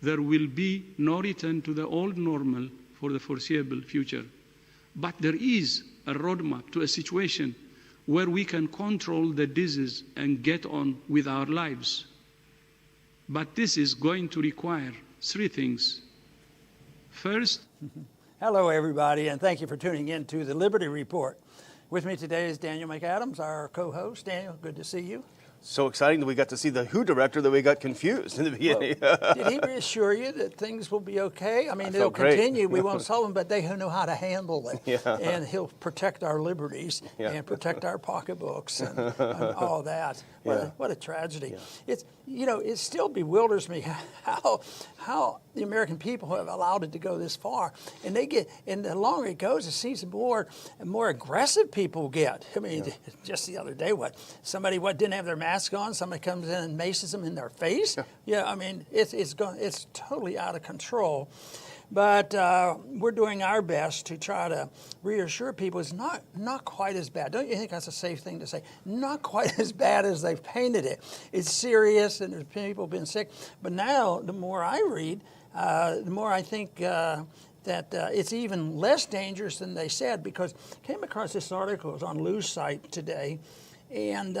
there will be no return to the old normal for the foreseeable future. But there is a roadmap to a situation where we can control the disease and get on with our lives. But this is going to require three things. First, hello, everybody, and thank you for tuning in to the Liberty Report. With me today is Daniel McAdams, our co-host. Daniel, good to see you. So exciting that we got to see the WHO director that we got confused in the beginning. Well, did he reassure you that things will be okay? I mean, they'll continue. We won't solve them, but they know how to handle it. Yeah. And he'll protect our liberties and protect our pocketbooks and all that. What a tragedy. Yeah. It still bewilders me how the American people have allowed it to go this far. And the longer it goes, it seems the more aggressive people get. I mean, just the other day, somebody didn't have their mask on, somebody comes in and maces them in their face. I mean, it's totally out of control. But we're doing our best to try to reassure people it's not quite as bad. Don't you think that's a safe thing to say? Not quite as bad as they've painted it. It's serious, and there's people been sick. But now, the more I read, the more I think that it's even less dangerous than they said, because I came across this article. It was on Lou's site today, and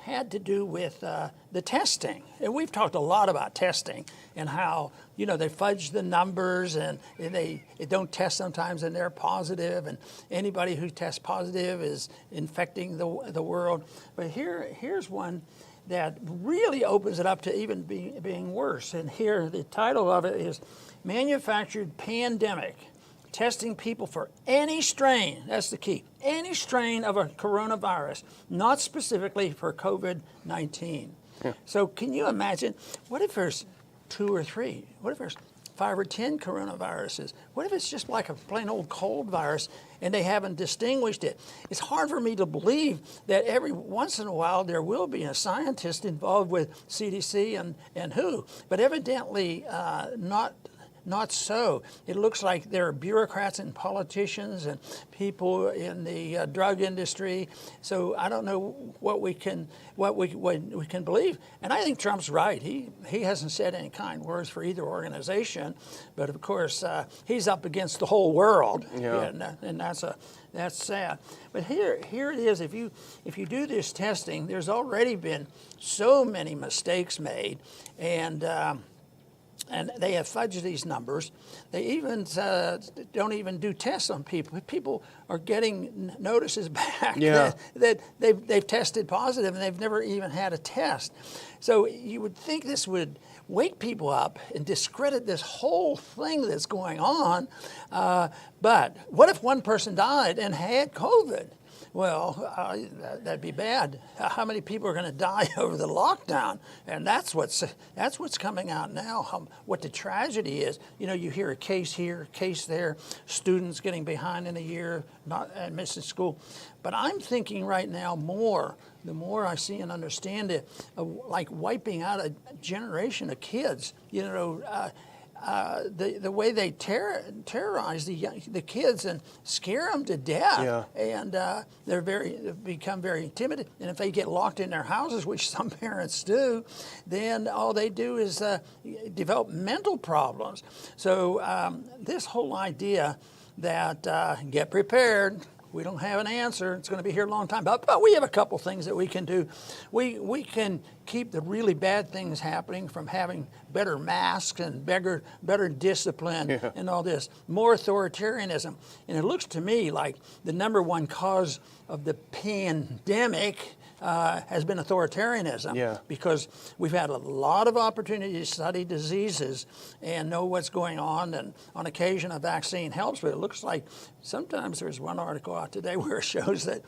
had to do with the testing. And we've talked a lot about testing and how, they fudge the numbers and they don't test sometimes and they're positive, and anybody who tests positive is infecting the world. But here's one that really opens it up to even being worse. And here, the title of it is Manufactured Pandemic. Testing people for any strain, that's the key, any strain of a coronavirus, not specifically for COVID-19. So can you imagine, what if there's 2 or 3? What if there's 5 or 10 coronaviruses? What if it's just like a plain old cold virus and they haven't distinguished it? It's hard for me to believe that every once in a while there will be a scientist involved with CDC and WHO, but evidently not so. It looks like there are bureaucrats and politicians and people in the drug industry. So I don't know what we can believe. And I think Trump's right. He hasn't said any kind words for either organization, but of course he's up against the whole world, and that's sad. But here it is. If you do this testing, there's already been so many mistakes made, and they have fudged these numbers. They even don't even do tests on people. People are getting notices back that they've tested positive and they've never even had a test. So you would think this would wake people up and discredit this whole thing that's going on. But what if one person died and had COVID? Well, that'd be bad. How many people are going to die over the lockdown? And that's what's coming out now. What the tragedy is. You hear a case here, a case there, students getting behind in a year, not missing school. But I'm thinking right now the more I see and understand it, like wiping out a generation of kids. The way they terrorize the kids and scare them to death, and they've become very timid. And if they get locked in their houses, which some parents do, then all they do is develop mental problems. So this whole idea that get prepared. We don't have an answer. It's going to be here a long time. But we have a couple things that we can do. We can keep the really bad things happening from having better masks and better discipline and all this. More authoritarianism. And it looks to me like the number one cause of the pandemic has been authoritarianism, because we've had a lot of opportunity to study diseases and know what's going on, and on occasion a vaccine helps, but it looks like sometimes there's one article out today where it shows that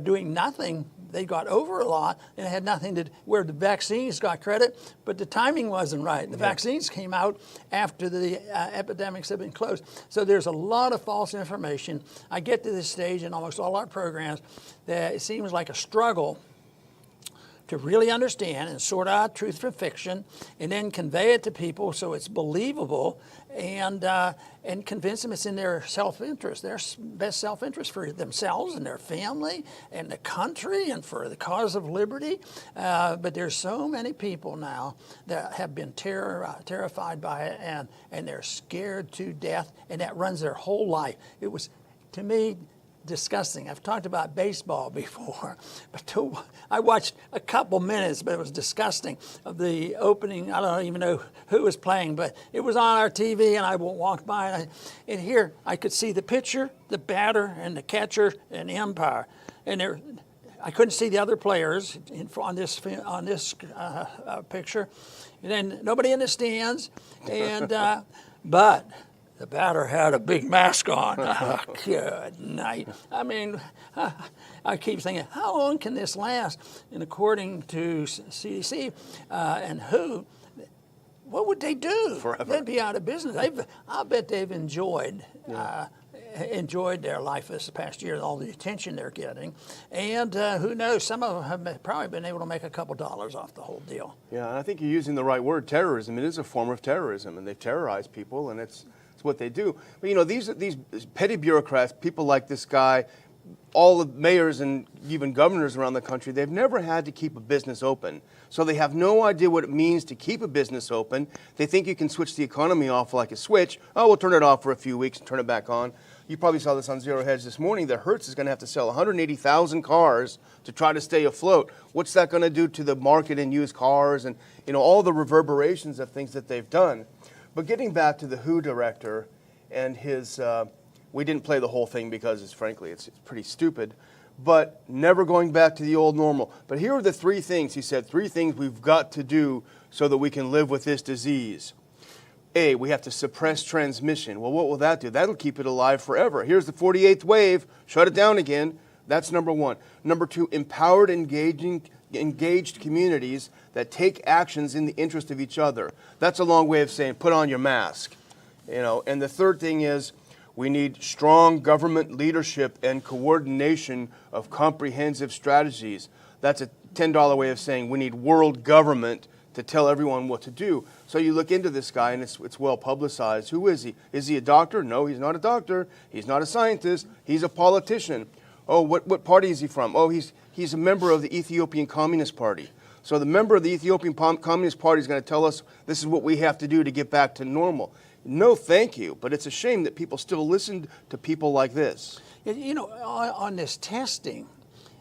doing nothing, they got over a lot, and it had nothing to do, where the vaccines got credit, but the timing wasn't right. The vaccines came out after the epidemics have been closed. So there's a lot of false information. I get to this stage in almost all our programs that it seems like a struggle to really understand and sort out truth from fiction, and then convey it to people so it's believable, and convince them it's in their self-interest, their best self-interest for themselves and their family and the country and for the cause of liberty. But there's so many people now that have been terrified by it, and they're scared to death, and that runs their whole life. It was, to me, disgusting. I've talked about baseball before, but I watched a couple minutes, but it was disgusting, of the opening. I don't even know who was playing, but it was on our TV, and I walked by, and here I could see the pitcher, the batter, and the catcher, and the umpire, and I couldn't see the other players on this picture, and then nobody in the stands, and but the batter had a big mask on. Oh, good night. I mean, I keep thinking, how long can this last? And according to CDC and WHO, what would they do? Forever. They'd be out of business. I bet they've enjoyed their life this past year, all the attention they're getting. And who knows, some of them have probably been able to make a couple dollars off the whole deal. Yeah, and I think you're using the right word, terrorism. It is a form of terrorism, and they've terrorized people, and it's what they do. But, you know, these petty bureaucrats, people like this guy, all the mayors and even governors around the country, they've never had to keep a business open. So they have no idea what it means to keep a business open. They think you can switch the economy off like a switch. Oh, we'll turn it off for a few weeks and turn it back on. You probably saw this on Zero Hedge this morning, that Hertz is going to have to sell 180,000 cars to try to stay afloat. What's that going to do to the market in used cars and, you know, all the reverberations of things that they've done? But getting back to the WHO director and his, we didn't play the whole thing because frankly it's pretty stupid, but never going back to the old normal. But here are the three things, he said, 3 things we've got to do so that we can live with this disease. A, we have to suppress transmission. Well, what will that do? That'll keep it alive forever. Here's the 48th wave, shut it down again. That's number 1. Number 2, empowered, engaged communities that take actions in the interest of each other. That's a long way of saying put on your mask. You know, and the third thing is we need strong government leadership and coordination of comprehensive strategies. That's a $10 way of saying we need world government to tell everyone what to do. So you look into this guy, and it's well publicized. Who is he? Is he a doctor? No, he's not a doctor. He's not a scientist. He's a politician. Oh, what party is he from? Oh, he's a member of the Ethiopian Communist Party. So the member of the Ethiopian Communist Party is going to tell us this is what we have to do to get back to normal. No, thank you. But it's a shame that people still listen to people like this. You know, on this testing,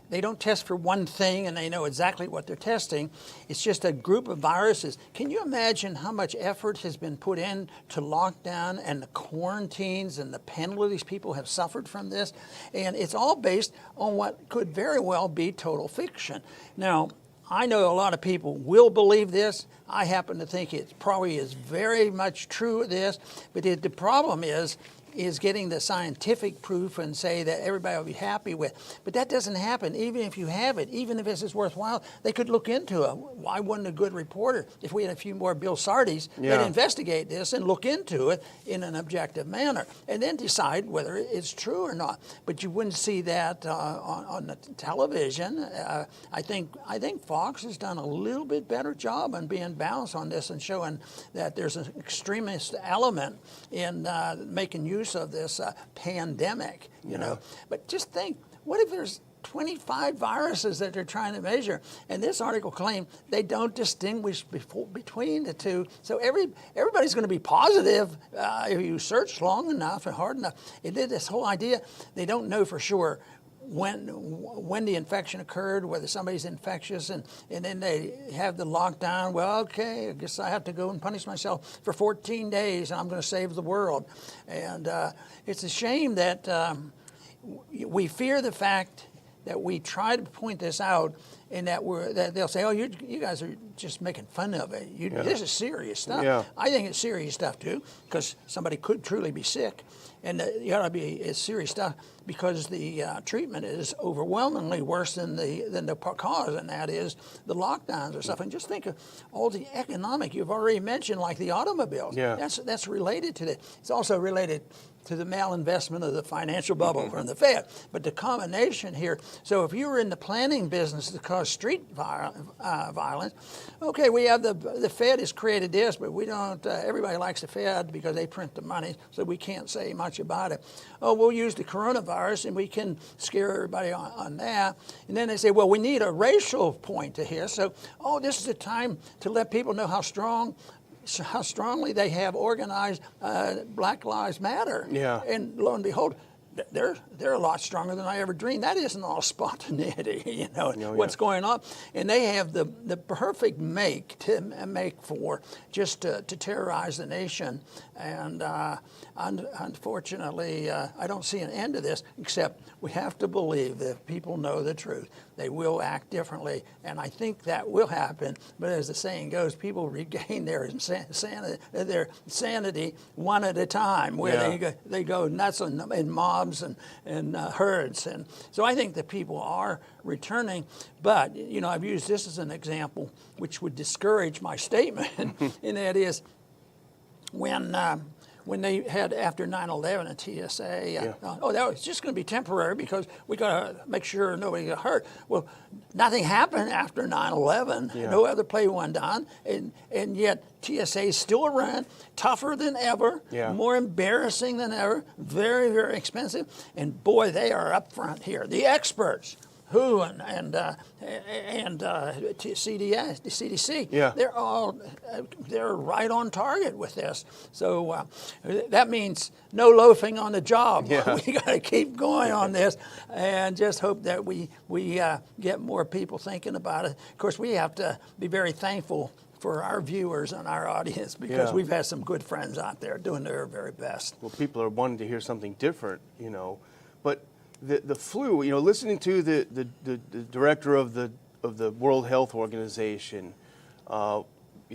they don't test for one thing and they know exactly what they're testing. It's just a group of viruses. Can you imagine how much effort has been put in to lockdown and the quarantines and the penalties people have suffered from this? And it's all based on what could very well be total fiction. Now, I know a lot of people will believe this. I happen to think it probably is very much true of this. But the problem is getting the scientific proof and say that everybody will be happy with. But that doesn't happen. Even if you have it, even if this is worthwhile, they could look into it. Why wasn't a good reporter? If we had a few more Bill Sardis, they'd investigate this and look into it in an objective manner and then decide whether it's true or not. But you wouldn't see that on the television. I think Fox has done a little bit better job on being balanced on this and showing that there's an extremist element in making use of this pandemic, you know. But just think, what if there's 25 viruses that they're trying to measure? And this article claimed they don't distinguish between the two. So everybody's going to be positive if you search long enough and hard enough. It did this whole idea. They don't know for sure when the infection occurred, whether somebody's infectious, and then they have the lockdown. Well, okay, I guess I have to go and punish myself for 14 days, and I'm going to save the world. And it's a shame that we fear the fact that we try to point this out, and that they'll say, "Oh, you guys are just making fun of it. This is serious stuff." Yeah. I think it's serious stuff too, because somebody could truly be sick, and it's serious stuff because the treatment is overwhelmingly worse than the cause, and that is the lockdowns or stuff. And just think of all the economic you've already mentioned, like the automobiles. Yeah. That's related to that. It's also related to the malinvestment of the financial bubble from the Fed. But the combination here, so if you were in the planning business to cause street violence. Okay, we have the Fed has created this, but we don't. Everybody likes the Fed because they print the money, so we can't say much about it. Oh, we'll use the coronavirus and we can scare everybody on that. And then they say, well, we need a racial point to here. So, this is the time to let people know how strongly they have organized Black Lives Matter. Yeah. And lo and behold, they're a lot stronger than I ever dreamed. That isn't all spontaneity, what's going on. And they have the perfect make for just to terrorize the nation. And unfortunately, I don't see an end to this, except we have to believe that if people know the truth, they will act differently. And I think that will happen. But as the saying goes, people regain their sanity one at a time, where they go nuts in mobs and herds. And so I think that people are returning. But, I've used this as an example, which would discourage my statement, and that is when they had, after 9/11, a TSA, that was just going to be temporary because we got to make sure nobody got hurt. Well, nothing happened after 9/11. No other plane went down, and yet TSA is still around, tougher than ever, more embarrassing than ever, very, very expensive. And boy, they are up front here. The experts, WHO and CDC, they're right on target with this. So that means no loafing on the job. We got to keep going on this, and just hope that we get more people thinking about it. Of course, we have to be very thankful for our viewers and our audience, because we've had some good friends out there doing their very best. Well, people are wanting to hear something different, but the flu, listening to the director of the World Health Organization,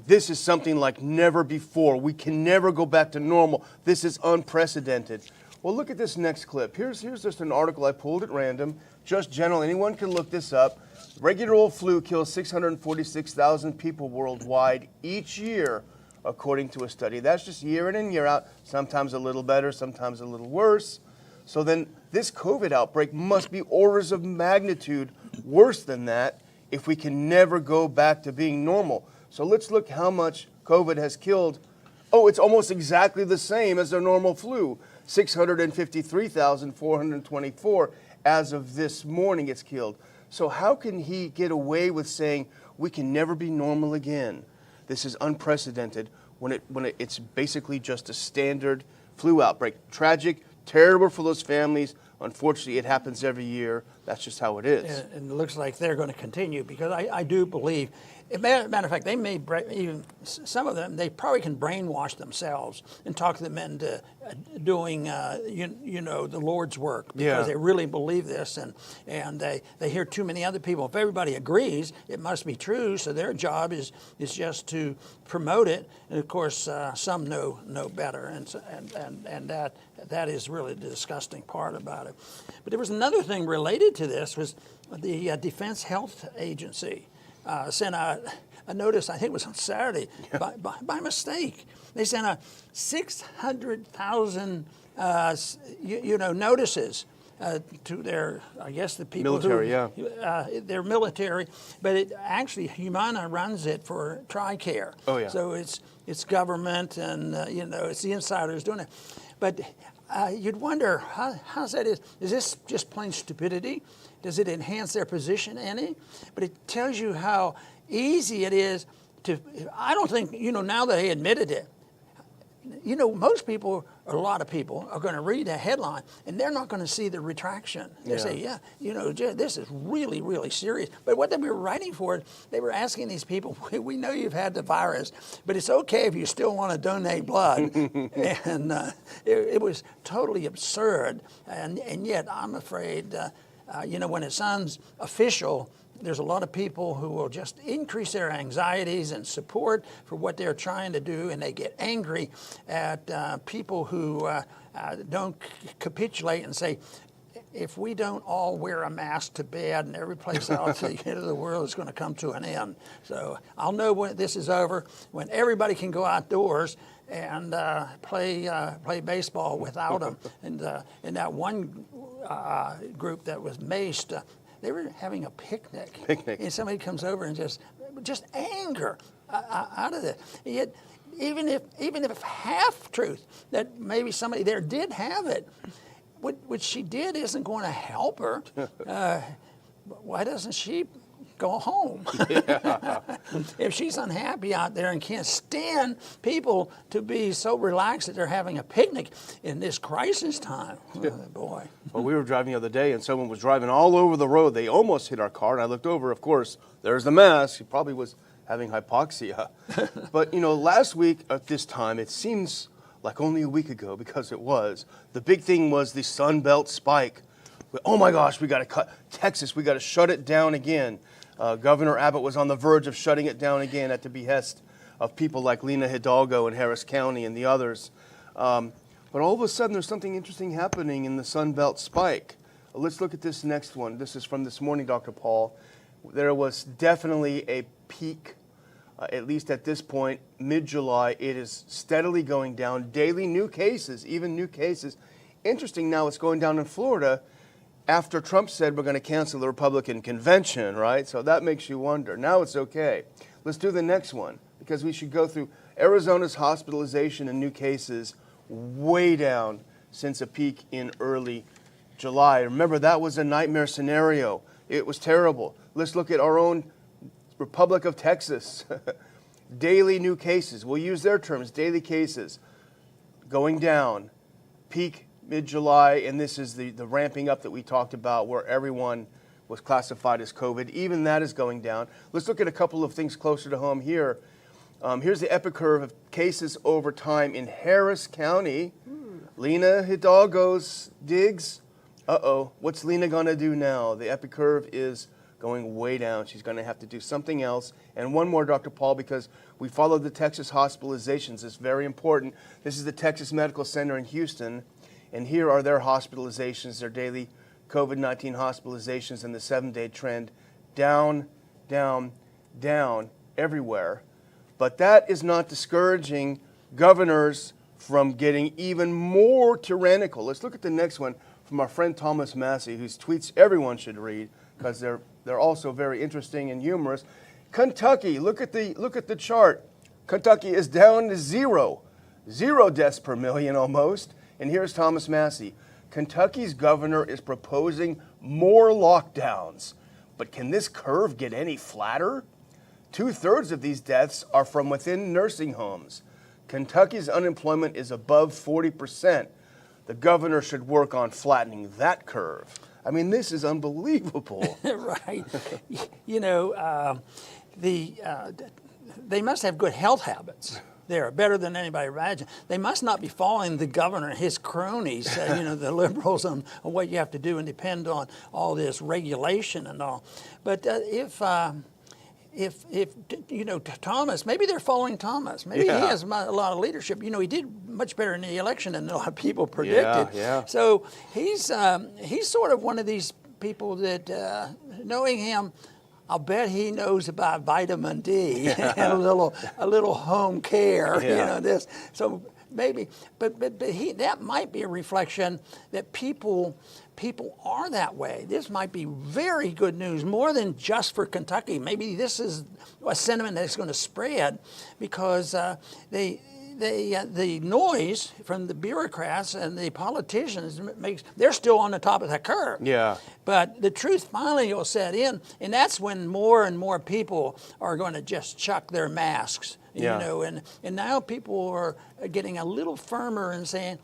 this is something like never before. We can never go back to normal. This is unprecedented. Well, look at this next clip. Here's just an article I pulled at random, just general. Anyone can look this up. Regular old flu kills 646,000 people worldwide each year, according to a study. That's just year in and year out, sometimes a little better, sometimes a little worse. So then this COVID outbreak must be orders of magnitude worse than that if we can never go back to being normal. So let's look how much COVID has killed. Oh, it's almost exactly the same as the normal flu. 653,424 as of this morning it's killed. So how can he get away with saying we can never be normal again? This is unprecedented when it's basically just a standard flu outbreak. Tragic, terrible for those families. Unfortunately, it happens every year. That's just how it is. And it looks like they're going to continue, because I do believe, matter of fact, they may, even some of them, they probably can brainwash themselves and talk them into doing, the Lord's work, because they really believe this, and they hear too many other people. If everybody agrees, it must be true. So their job is just to promote it. And of course, some know better, and that is really the disgusting part about it. But there was another thing related to this, was the Defense Health Agency sent out a notice, I think it was on Saturday, by mistake. They sent out 600,000 notices to their, I guess, the people military, their military, but it actually, Humana runs it for TRICARE. Oh, yeah. So it's government, and it's the insiders doing it. But you'd wonder, how's that? Is this just plain stupidity? Does it enhance their position any? But it tells you how easy it is to, I don't think, now that they admitted it, most people, or a lot of people, are going to read a headline and they're not going to see the retraction. They say, this is really, really serious. But what they were writing for, they were asking these people, we know you've had the virus, but it's okay if you still want to donate blood. And it was totally absurd. And yet, I'm afraid, when it sounds official, there's a lot of people who will just increase their anxieties and support for what they're trying to do, and they get angry at people who don't capitulate and say, if we don't all wear a mask to bed, and every place else at the end of the world is going to come to an end. So I'll know when this is over, when everybody can go outdoors and play baseball without them. And that one group that was maced they were having a picnic. Picnic. And somebody comes over and just anger out of it. Yet, even if half truth that maybe somebody there did have it, what she did isn't going to help her. Why doesn't she go home? Yeah. If she's unhappy out there and can't stand people to be so relaxed that they're having a picnic in this crisis time, boy. Well, we were driving the other day, and someone was driving all over the road. They almost hit our car, and I looked over. Of course, there's the mask. He probably was having hypoxia. But, last week at this time, it seems like only a week ago, because it was, the big thing was the Sun Belt spike. Oh my gosh, we got to cut Texas. We got to shut it down again. Governor Abbott was on the verge of shutting it down again at the behest of people like Lina Hidalgo in Harris County and the others. But all of a sudden, there's something interesting happening in the Sun Belt spike. Let's look at this next one. This is from this morning, Dr. Paul. There was definitely a peak, at least at this point, mid-July. It is steadily going down. Daily new cases, even new cases. Interesting now, it's going down in Florida after Trump said we're going to cancel the Republican convention, right? So that makes you wonder. Now it's okay. Let's do the next one, because we should go through Arizona's hospitalization and new cases way down since a peak in early July. Remember, that was a nightmare scenario. It was terrible. Let's look at our own Republic of Texas. Daily new cases. We'll use their terms. Daily cases going down. Peak mid-July, and this is the ramping up that we talked about where everyone was classified as COVID. Even that is going down. Let's look at a couple of things closer to home here. Here's the epic curve of cases over time in Harris County. Lina Hidalgo's digs. What's Lina going to do now? The epic curve is going way down. She's going to have to do something else. And one more, Dr. Paul, because we followed the Texas hospitalizations. It's very important. This is the Texas Medical Center in Houston, and here are their hospitalizations, their daily COVID-19 hospitalizations, and the 7-day trend down, down, down everywhere. But that is not discouraging governors from getting even more tyrannical. Let's look at the next one from our friend Thomas Massey, whose tweets everyone should read because they're also very interesting and humorous. Kentucky, look at the chart. Kentucky is down to zero deaths per million almost. And here's Thomas Massey. Kentucky's governor is proposing more lockdowns. But can this curve get any flatter? 2/3 of these deaths are from within nursing homes. Kentucky's unemployment is above 40%. The governor should work on flattening that curve. I mean, this is unbelievable. Right. They must have good health habits. They're better than anybody imagined. They must not be following the governor and his cronies, the liberals, on what you have to do and depend on all this regulation and all. But if Thomas, maybe they're following Thomas. Maybe he has a lot of leadership. He did much better in the election than a lot of people predicted. Yeah. So he's sort of one of these people that, knowing him, I'll bet he knows about vitamin D and a little home care. This. So maybe, but that might be a reflection that people are that way. This might be very good news, more than just for Kentucky. Maybe this is a sentiment that's going to spread because the noise from the bureaucrats and the politicians they're still on the top of that curve. Yeah. But the truth finally will set in, and that's when more and more people are going to just chuck their masks. And now people are getting a little firmer and saying,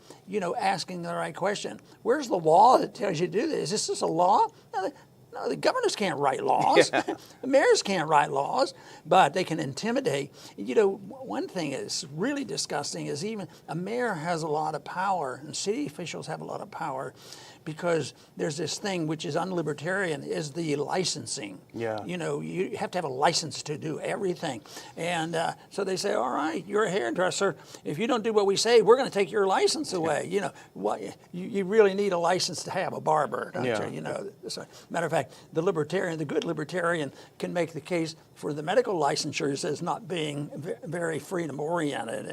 asking the right question. Where's the law that tells you to do this? Is this a law? No, the governors can't write laws. Yeah. The mayors can't write laws, but they can intimidate. One thing that's really disgusting is even a mayor has a lot of power, and city officials have a lot of power, because there's this thing which is unlibertarian, is the licensing. Yeah. You have to have a license to do everything. And so they say, all right, you're a hairdresser. If you don't do what we say, we're going to take your license away. You really need a license to have a barber, don't you? So, matter of fact, the good libertarian can make the case for the medical licensures as not being very freedom-oriented,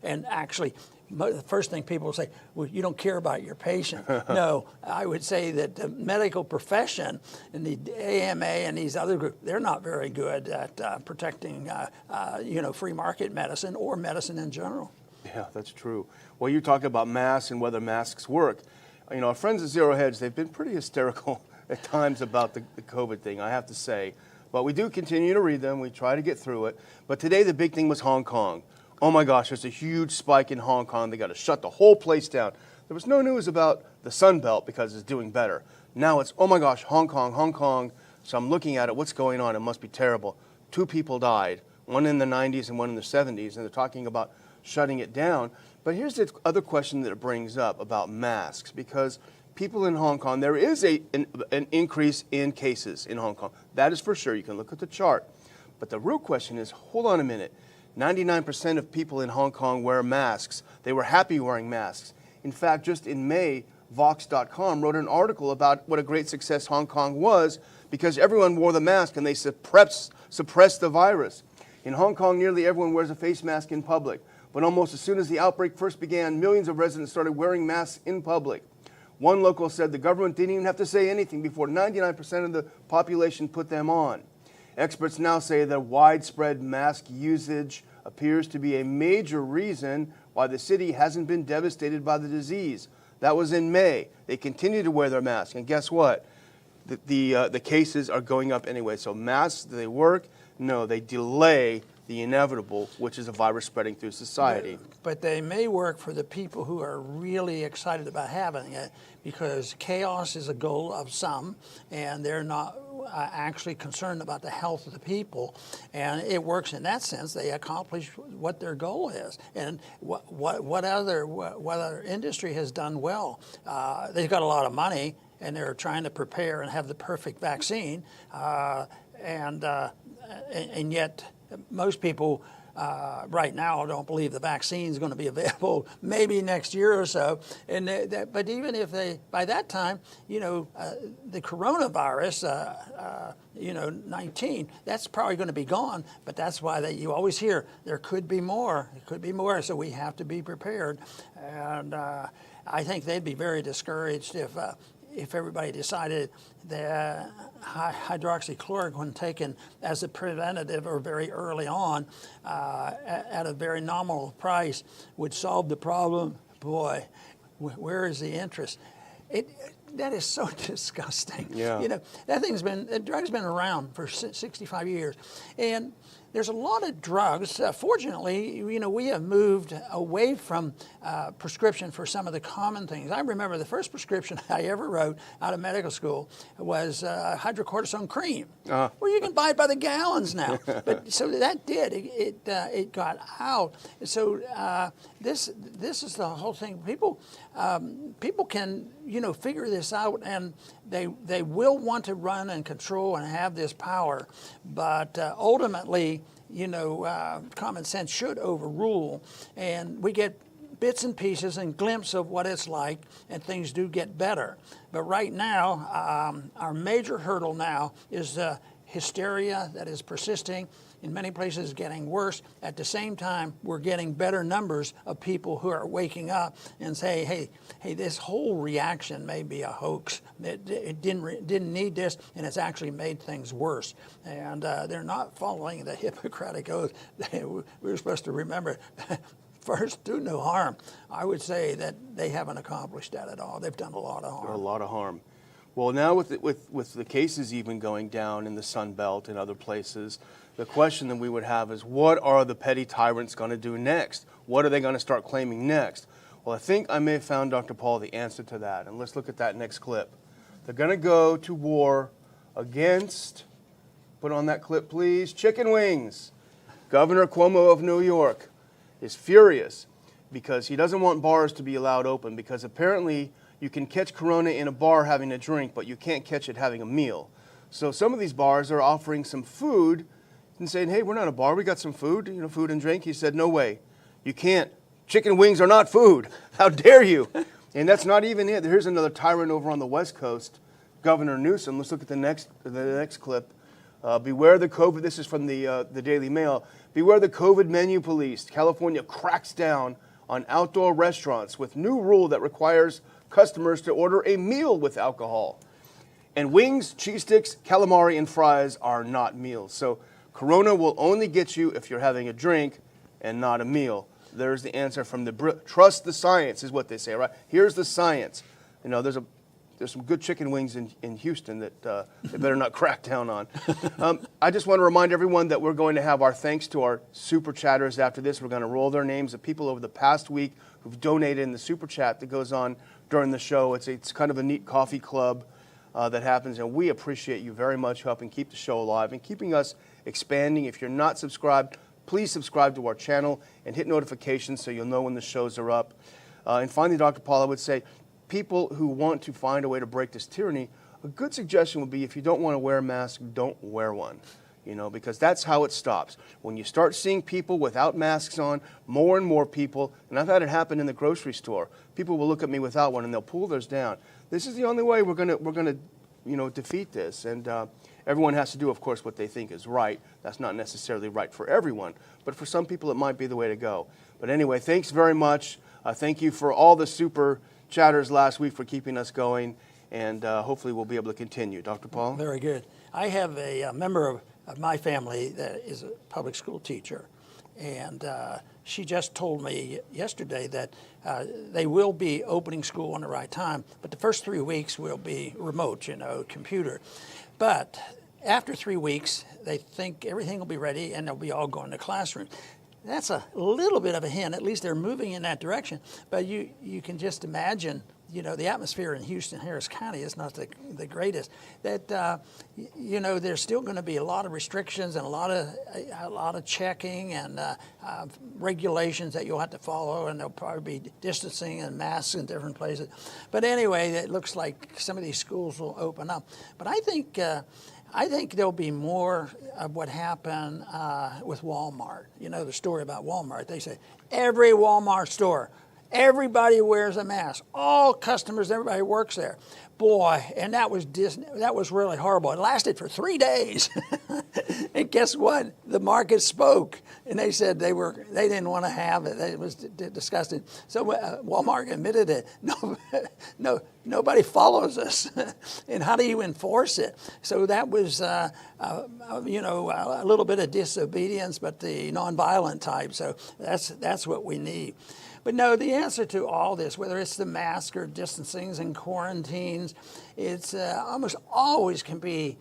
and actually, the first thing people say, well, you don't care about your patient. No, I would say that the medical profession and the AMA and these other groups, they're not very good at protecting, free market medicine or medicine in general. Yeah, that's true. Well, you talk about masks and whether masks work. Our friends at Zero Hedge, they've been pretty hysterical at times about the COVID thing, I have to say. But we do continue to read them. We try to get through it. But today the big thing was Hong Kong. Oh my gosh, there's a huge spike in Hong Kong. They got to shut the whole place down. There was no news about the Sun Belt because it's doing better. Now it's, oh my gosh, Hong Kong, Hong Kong. So I'm looking at it, what's going on? It must be terrible. 2 people died, one in the 90s and one in the 70s, and they're talking about shutting it down. But here's the other question that it brings up about masks, because people in Hong Kong, there is an increase in cases in Hong Kong. That is for sure. You can look at the chart. But the real question is, hold on a minute. 99% of people in Hong Kong wear masks. They were happy wearing masks. In fact, just in May, Vox.com wrote an article about what a great success Hong Kong was because everyone wore the mask and they suppressed the virus. In Hong Kong, nearly everyone wears a face mask in public. But almost as soon as the outbreak first began, millions of residents started wearing masks in public. One local said the government didn't even have to say anything before 99% of the population put them on. Experts now say that widespread mask usage appears to be a major reason why the city hasn't been devastated by the disease. That was in May. They continue to wear their masks, and guess what? The cases are going up anyway. So masks, do they work? No, they delay the inevitable, which is a virus spreading through society. But they may work for the people who are really excited about having it, because chaos is a goal of some, and they're not actually concerned about the health of the people. And it works in that sense. They accomplish what their goal is. And what other industry has done well? They've got a lot of money, and they're trying to prepare and have the perfect vaccine, and yet most people right now don't believe the vaccine is going to be available maybe next year or so. And but even if by that time, the coronavirus, 19, that's probably going to be gone. But that's why you always hear there could be more. It could be more. So we have to be prepared. And I think they'd be very discouraged if everybody decided that hydroxychloroquine taken as a preventative or very early on at a very nominal price would solve the problem. Boy, where is the interest? That is so disgusting. Yeah. That drug's been around for 65 years. And there's a lot of drugs. Fortunately, we have moved away from prescription for some of the common things. I remember the first prescription I ever wrote out of medical school was hydrocortisone cream. Well, you can buy it by the gallons now. But so that did. It got out. So this is the whole thing. People can figure this out, and they will want to run and control and have this power, but ultimately, common sense should overrule, and we get bits and pieces and glimpses of what it's like, and things do get better. But right now, our major hurdle now is hysteria that is persisting. In many places, getting worse. At the same time, we're getting better numbers of people who are waking up and say, hey, this whole reaction may be a hoax. It didn't need this, and it's actually made things worse. And they're not following the Hippocratic Oath. We're supposed to remember, first, do no harm. I would say that they haven't accomplished that at all. They've done a lot of harm. A lot of harm. Well, now with the cases even going down in the Sun Belt and other places, the question that we would have is, what are the petty tyrants going to do next? What are they going to start claiming next? Well, I think I may have found, Dr. Paul, the answer to that. And let's look at that next clip. They're going to go to war against, put on that clip, please, chicken wings. Governor Cuomo of New York is furious because he doesn't want bars to be allowed open, because apparently you can catch corona in a bar having a drink, but you can't catch it having a meal. So some of these bars are offering some food and saying, hey, we're not a bar, we got some food, food and drink. He said, no way, you can't. Chicken wings are not food. How dare you? And that's not even it. Here's another tyrant over on the West Coast Governor Newsom. Let's look at the next clip. Beware the COVID. This is from the Daily Mail. Beware the COVID menu police. California cracks down on outdoor restaurants with new rule that requires customers to order a meal with alcohol. And wings, cheese sticks, calamari, and fries are not meals. So Corona will only get you if you're having a drink and not a meal. There's the answer from the trust the science is what they say, right? Here's the science. You know, there's some good chicken wings in Houston that they better not crack down on. I just want to remind everyone that we're going to have our thanks to our super chatters after this. We're going to roll their names of people over the past week who've donated in the super chat that goes on during the show. It's kind of a neat coffee club that happens, and we appreciate you very much helping keep the show alive and keeping us expanding. If you're not subscribed, please subscribe to our channel and hit notifications so you'll know when the shows are up. And finally, Dr. Paul, I would say people who want to find a way to break this tyranny, a good suggestion would be if you don't want to wear a mask, don't wear one. You know, because that's how it stops. When you start seeing people without masks on, more and more people, and I've had it happen in the grocery store, people will look at me without one and they'll pull theirs down. This is the only way we're gonna defeat this. And everyone has to do, of course, what they think is right. That's not necessarily right for everyone, but for some people it might be the way to go. But anyway, thanks very much. Thank you for all the super chatters last week for keeping us going, and hopefully we'll be able to continue. Dr. Paul? Very good. I have a member of my family that is a public school teacher, and she just told me yesterday that they will be opening school on the right time, but the first 3 weeks will be remote, computer. But after 3 weeks, they think everything will be ready and they'll be all going to classrooms. That's a little bit of a hint. At least they're moving in that direction. But you can just imagine, the atmosphere in Houston, Harris County is not the greatest. That there's still going to be a lot of restrictions and a lot of checking and regulations that you'll have to follow, and there'll probably be distancing and masks in different places. But anyway, it looks like some of these schools will open up. But I think there'll be more of what happened with Walmart. The story about Walmart. They say every Walmart store, everybody wears a mask. All customers, everybody works there. Boy, and that was really horrible. It lasted for 3 days. And guess what? The market spoke, and they said they didn't want to have it. It was disgusting. So Walmart admitted it. No, nobody follows us. And how do you enforce it? So that was a little bit of disobedience, but the nonviolent type. So that's what we need. But no, the answer to all this, whether it's the mask or distancings and quarantines, it's almost always can be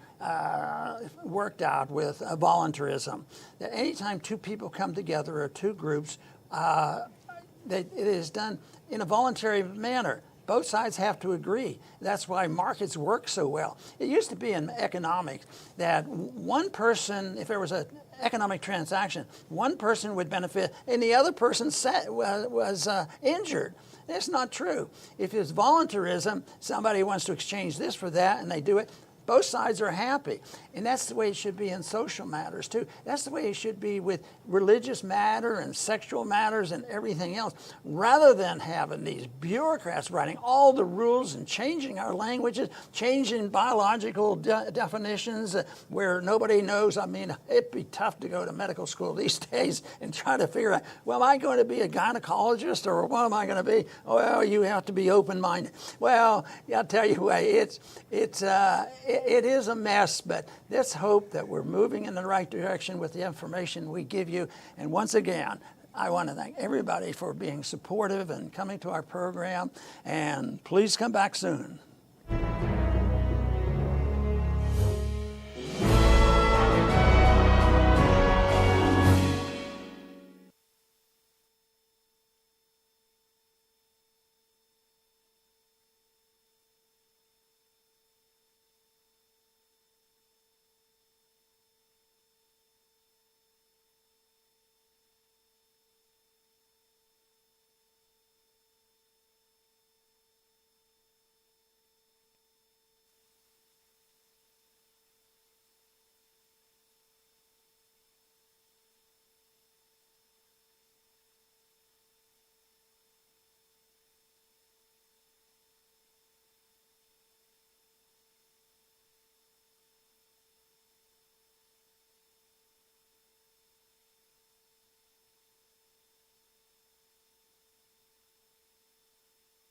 worked out with voluntarism. That anytime two people come together or two groups, it is done in a voluntary manner. Both sides have to agree. That's why markets work so well. It used to be in economics that one person, if there was an economic transaction, one person would benefit and the other person was injured. That's not true. If it's voluntarism, somebody wants to exchange this for that and they do it, both sides are happy. And that's the way it should be in social matters too. That's the way it should be with religious matter and sexual matters and everything else. Rather than having these bureaucrats writing all the rules and changing our languages, changing biological definitions where nobody knows. I mean, it'd be tough to go to medical school these days and try to figure out, well, am I going to be a gynecologist or what am I going to be? Well, you have to be open-minded. Well, I'll tell you what, it is a mess, but let's hope that we're moving in the right direction with the information we give you. And once again, I want to thank everybody for being supportive and coming to our program. And please come back soon.